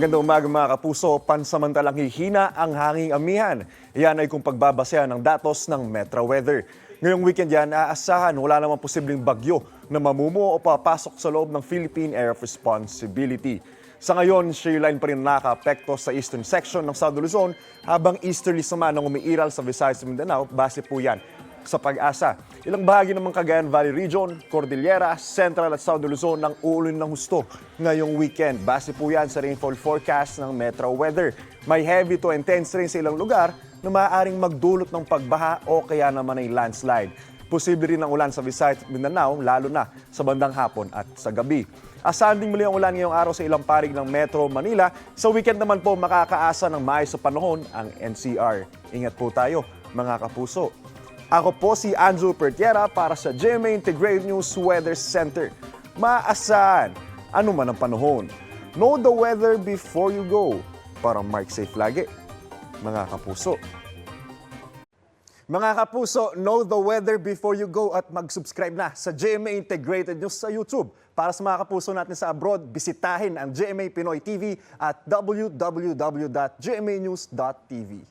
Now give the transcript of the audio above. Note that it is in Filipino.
Magandang umaga mga kapuso, pansamantalang hihina ang hanging amihan. Yan ay kung pagbabasehan ng datos ng Metro Weather. Ngayong weekend yan, aasahan wala namang posibleng bagyo na mamumuo o papasok sa loob ng Philippine Area of Responsibility. Sa ngayon, shear line pa rin nakaka-apekto sa eastern section ng South Luzon habang easterly naman ang umiiral sa Visayas at Mindanao, base po yan sa Pag-asa. Ilang bahagi naman Cagayan Valley Region, Cordillera, Central at South Luzon ang uulan ng husto ngayong weekend. Base po yan sa rainfall forecast ng Metro Weather. May heavy to intense rain sa ilang lugar na maaaring magdulot ng pagbaha o kaya naman ay landslide. Posible rin ang ulan sa Visayas at Mindanao, lalo na sa bandang hapon at sa gabi. Asahan din muli ang ulan ngayong araw sa ilang parig ng Metro Manila. Sa weekend naman po makakaasa ng maayos sa panahon ang NCR. Ingat po tayo mga kapuso. Ako po si Andrew Pertiera para sa GMA Integrated News Weather Center. Maasahan, ano man ang panahon. Know the weather before you go para mark safe lagi, mga kapuso. Mga kapuso, know the weather before you go at mag-subscribe na sa GMA Integrated News sa YouTube. Para sa mga kapuso natin sa abroad, bisitahin ang GMA Pinoy TV at www.gmanews.tv.